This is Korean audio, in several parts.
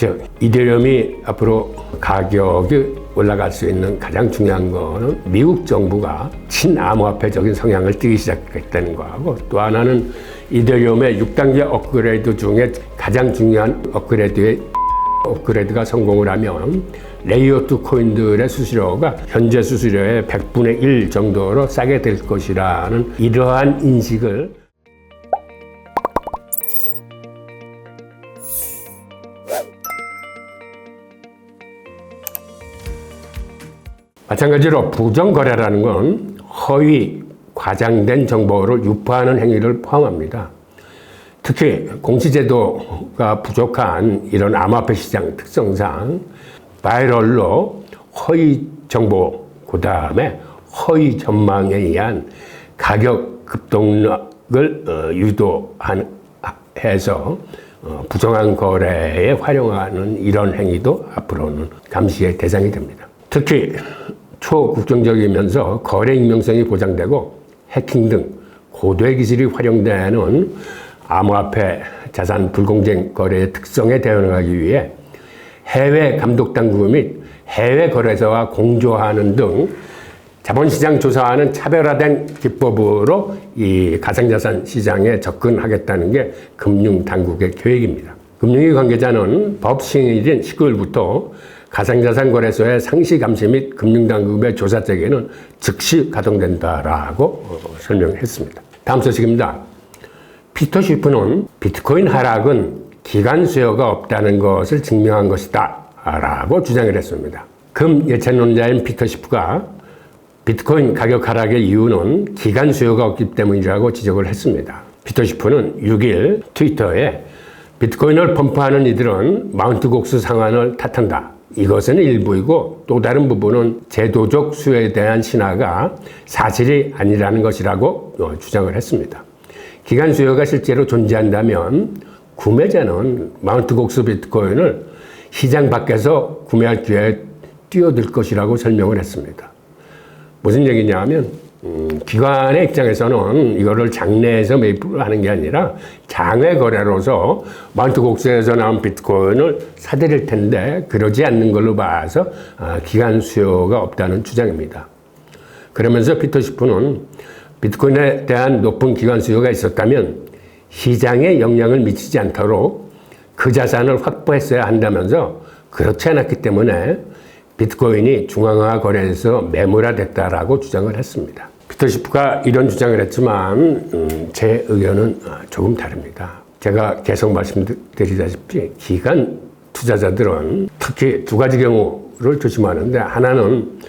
즉 이더리움이 앞으로 가격이 올라갈 수 있는 가장 중요한 거는 미국 정부가 친암호화폐적인 성향을 띠기 시작했다는 거하고, 또 하나는 이더리움의 6단계 업그레이드 중에 가장 중요한 업그레이드가 성공을 하면 레이어 2 코인들의 수수료가 현재 수수료의 100분의 1 정도로 싸게 될 것이라는 이러한 인식을 마찬가지로 부정거래라는 건 허위, 과장된 정보를 유포하는 행위를 포함합니다. 특히 공시제도가 부족한 이런 암호화폐 시장 특성상 바이럴로 허위 정보, 그 다음에 허위 전망에 의한 가격 급등락을 유도해서 부정한 거래에 활용하는 이런 행위도 앞으로는 감시의 대상이 됩니다. 특히 초국정적이면서 거래 익명성이 보장되고 해킹 등 고도의 기술이 활용되는 암호화폐 자산 불공정 거래의 특성에 대응하기 위해 해외 감독당국 및 해외 거래소와 공조하는 등 자본시장 조사와는 차별화된 기법으로 이 가상자산 시장에 접근하겠다는 게 금융당국의 계획입니다. 금융위 관계자는 법 시행일인 19일부터 가상자산 거래소의 상시 감시 및 금융당국의 조사 체계는 즉시 가동된다라고 설명했습니다. 다음 소식입니다. 피터 쉬프는 비트코인 하락은 기관 수요가 없다는 것을 증명한 것이다 라고 주장을 했습니다. 금 예찬론자인 피터 쉬프가 비트코인 가격 하락의 이유는 기관 수요가 없기 때문이라고 지적을 했습니다. 피터 쉬프는 6일 트위터에 비트코인을 펌프하는 이들은 마운트 곡스 상한을 탓한다. 이것은 일부이고 또 다른 부분은 제도적 수요에 대한 신화가 사실이 아니라는 것이라고 주장을 했습니다. 기관 수요가 실제로 존재한다면 구매자는 마운트 곡스 비트코인을 시장 밖에서 구매할 기회에 뛰어들 것이라고 설명을 했습니다. 무슨 얘기냐면 기관의 입장에서는 이거를 장내에서 매입을 하는 게 아니라 장외 거래로서 마운트 곡스에서 나온 비트코인을 사들일 텐데 그러지 않는 걸로 봐서 기관 수요가 없다는 주장입니다. 그러면서 피터 쉬프는 비트코인에 대한 높은 기관 수요가 있었다면 시장에 영향을 미치지 않도록 그 자산을 확보했어야 한다면서 그렇지 않았기 때문에 비트코인이 중앙화 거래에서 매몰화됐다라고 주장을 했습니다. 피터 쉬프가 이런 주장을 했지만 제 의견은 조금 다릅니다. 제가 계속 말씀드리다시피 기관 투자자들은 특히 두 가지 경우를 조심하는데, 하나는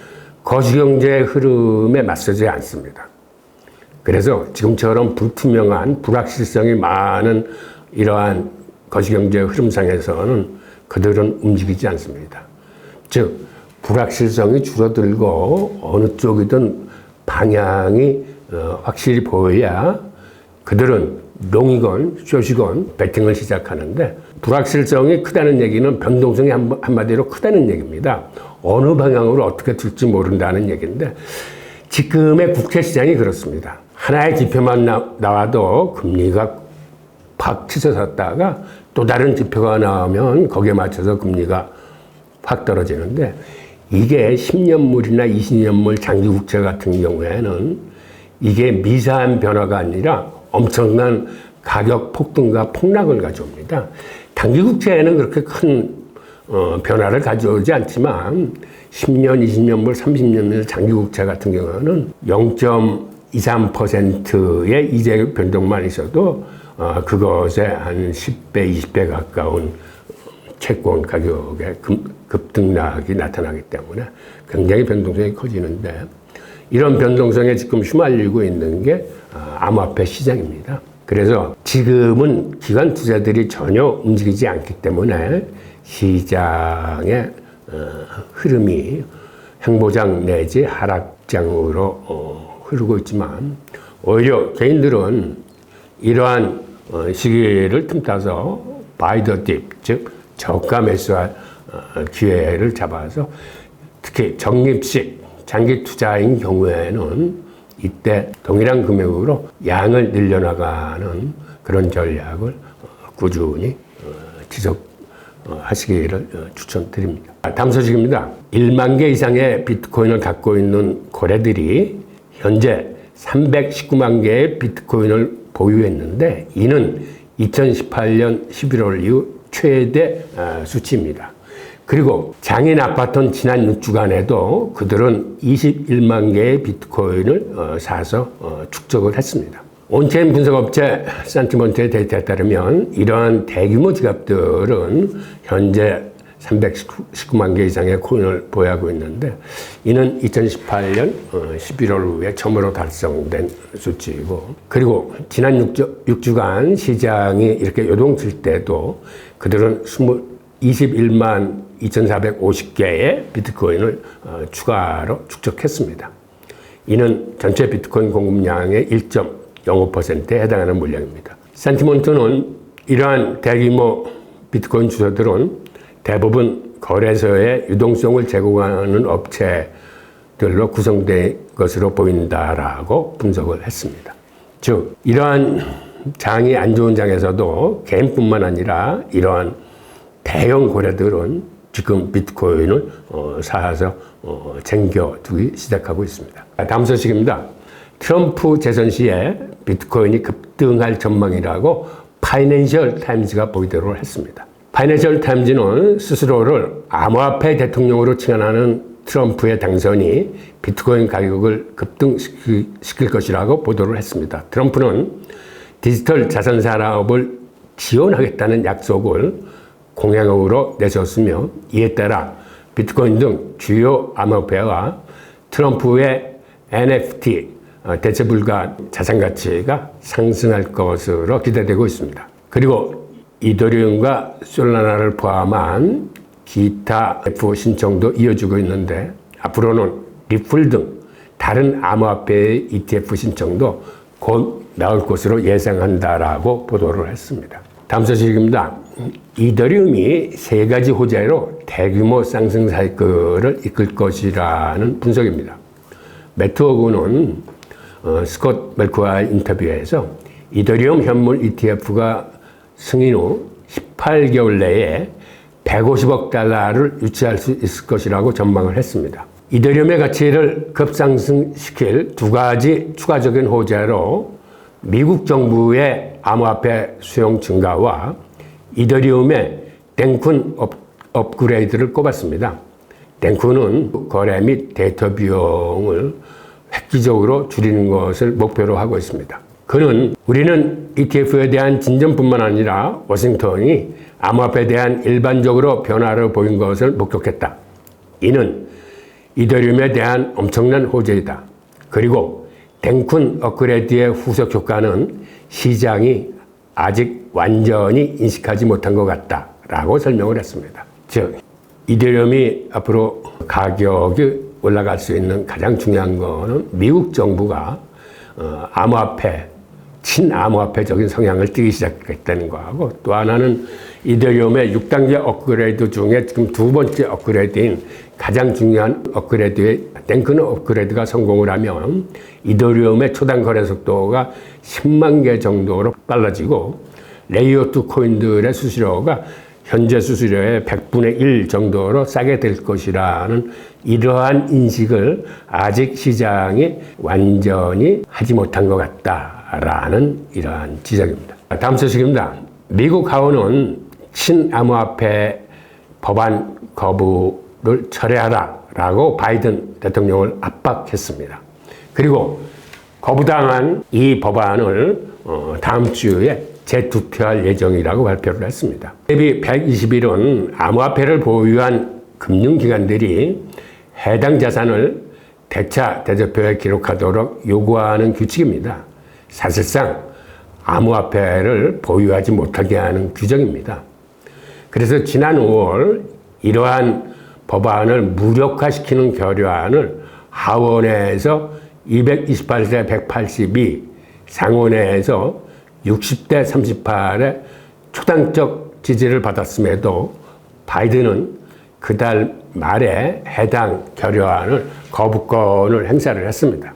거시경제의 흐름에 맞서지 않습니다. 그래서 지금처럼 불투명한 불확실성이 많은 이러한 거시경제의 흐름상에서는 그들은 움직이지 않습니다. 즉 불확실성이 줄어들고 어느 쪽이든 방향이 확실히 보여야 그들은 롱이건 숏이건 배팅을 시작하는데, 불확실성이 크다는 얘기는 변동성이 한마디로 크다는 얘기입니다. 어느 방향으로 어떻게 될지 모른다는 얘기인데, 지금의 국채시장이 그렇습니다. 하나의 지표만 나와도 금리가 팍 치솟았다가 또 다른 지표가 나오면 거기에 맞춰서 금리가 확 떨어지는데, 이게 10년물이나 20년물 장기 국채 같은 경우에는 이게 미세한 변화가 아니라 엄청난 가격 폭등과 폭락을 가져옵니다. 단기 국채에는 그렇게 큰 변화를 가져오지 않지만 10년, 20년물, 30년물 장기 국채 같은 경우는 0.23%의 이자 변동만 있어도 그것에 한 10배, 20배 가까운 채권 가격의 급등락이 나타나기 때문에 굉장히 변동성이 커지는데, 이런 변동성에 지금 휘말리고 있는 게 암호화폐 시장입니다. 그래서 지금은 기관 투자들이 전혀 움직이지 않기 때문에 시장의 흐름이 행보장 내지 하락장으로 흐르고 있지만, 오히려 개인들은 이러한 시기를 틈타서 바이 더 딥, 즉 저가 매수할 기회를 잡아서 특히 적립식 장기 투자인 경우에는 이때 동일한 금액으로 양을 늘려나가는 그런 전략을 꾸준히 하시기를 추천드립니다. 다음 소식입니다. 1만 개 이상의 비트코인을 갖고 있는 거래들이 현재 319만 개의 비트코인을 보유했는데 이는 2018년 11월 이후 최대 수치입니다. 그리고 장이 나빴던 지난 6주간에도 그들은 21만 개의 비트코인을 사서 축적을 했습니다. 온체인 분석업체 산티먼트의 데이터에 따르면 이러한 대규모 지갑들은 현재 319만 개 이상의 코인을 보유하고 있는데 이는 2018년 11월 후에 처음으로 달성된 수치이고, 그리고 지난 6주간 시장이 이렇게 요동칠 때도 그들은 21만 2,450개의 비트코인을 추가로 축적했습니다. 이는 전체 비트코인 공급량의 1.05%에 해당하는 물량입니다. 산티먼트는 이러한 대규모 비트코인 주소들은 대부분 거래소의 유동성을 제공하는 업체들로 구성된 것으로 보인다라고 분석을 했습니다. 즉, 이러한 장이 안 좋은 장에서도 개인뿐만 아니라 이러한 대형 거래들은 지금 비트코인을 사서 챙겨두기 시작하고 있습니다. 다음 소식입니다. 트럼프 재선 시에 비트코인이 급등할 전망이라고 파이낸셜 타임즈가 보도를 했습니다. 파이낸셜 타임즈는 스스로를 암호화폐 대통령으로 칭하는 트럼프의 당선이 비트코인 가격을 급등시킬 것이라고 보도를 했습니다. 트럼프는 디지털 자산 산업을 지원하겠다는 약속을 공약으로 내세웠으며 이에 따라 비트코인 등 주요 암호화폐와 트럼프의 NFT 대체 불가 자산 가치가 상승할 것으로 기대되고 있습니다. 그리고 이더리움과 솔라나를 포함한 기타 ETF 신청도 이어지고 있는데 앞으로는 리플 등 다른 암호화폐의 ETF 신청도 곧 나올 것으로 예상한다라고 보도를 했습니다. 다음 소식입니다. 이더리움이 3가지 호재로 대규모 상승 사이클을 이끌 것이라는 분석입니다. 매트워크는 스콧 멜크와의 인터뷰에서 이더리움 현물 ETF가 승인 후 18개월 내에 150억 달러를 유치할 수 있을 것이라고 전망을 했습니다. 이더리움의 가치를 급상승시킬 2가지 추가적인 호재로 미국 정부의 암호화폐 수용 증가와 이더리움의 땡쿤 업그레이드를 꼽았습니다. 땡쿤은 거래 및 데이터 비용을 획기적으로 줄이는 것을 목표로 하고 있습니다. 그는 우리는 ETF에 대한 진전뿐만 아니라 워싱턴이 암호화폐에 대한 일반적으로 변화를 보인 것을 목격했다. 이는 이더리움에 대한 엄청난 호재이다. 그리고 땡쿤 업그레이드의 후속 효과는 시장이 아직 완전히 인식하지 못한 것 같다라고 설명을 했습니다. 즉, 이더리움이 앞으로 가격이 올라갈 수 있는 가장 중요한 거는 미국 정부가 암호화폐, 친암호화폐적인 성향을 띠기 시작했다는 거하고, 또 하나는 이더리움의 6단계 업그레이드 중에 지금 2번째 업그레이드인 가장 중요한 업그레이드의 땡큰 업그레이드가 성공을 하면 이더리움의 초당 거래 속도가 10만 개 정도로 빨라지고 레이어 2 코인들의 수수료가 현재 수수료의 100분의 1 정도로 싸게 될 것이라는 이러한 인식을 아직 시장이 완전히 하지 못한 것 같다라는 이러한 지적입니다. 다음 소식입니다. 미국 하원은 친암호화폐 법안 거부를 철회하라라고 바이든 대통령을 압박했습니다. 그리고 거부당한 이 법안을 다음 주에 재투표할 예정이라고 발표를 했습니다. 대비 120일은 암호화폐를 보유한 금융기관들이 해당 자산을 대차 대조표에 기록하도록 요구하는 규칙입니다. 사실상 암호화폐를 보유하지 못하게 하는 규정입니다. 그래서 지난 5월 이러한 법안을 무력화시키는 결의안을 하원에서 228대 182, 상원에서 60대 38의 초당적 지지를 받았음에도 바이든은 그달 말에 해당 결의안을 거부권을 행사를 했습니다.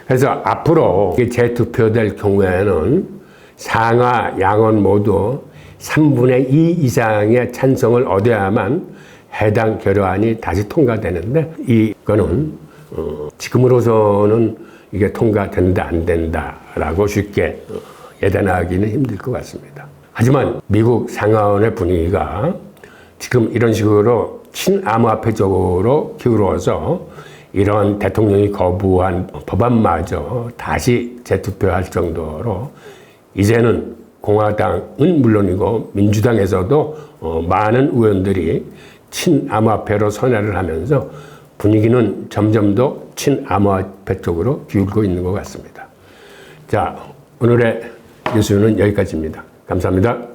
그래서 앞으로 재투표될 경우에는 상하 양원 모두 3분의 2 이상의 찬성을 얻어야만 해당 결의안이 다시 통과되는데 이거는 지금으로서는 이게 통과된다 안 된다라고 쉽게 예단하기는 힘들 것 같습니다. 하지만 미국 상하원의 분위기가 지금 이런 식으로 친암호화폐적으로 기울어서 이런 대통령이 거부한 법안마저 다시 재투표할 정도로 이제는 공화당은 물론이고 민주당에서도 많은 의원들이 친암호화폐로 선회를 하면서 분위기는 점점 더 친암호화폐 쪽으로 기울고 있는 것 같습니다. 자, 오늘의 뉴스는 여기까지입니다. 감사합니다.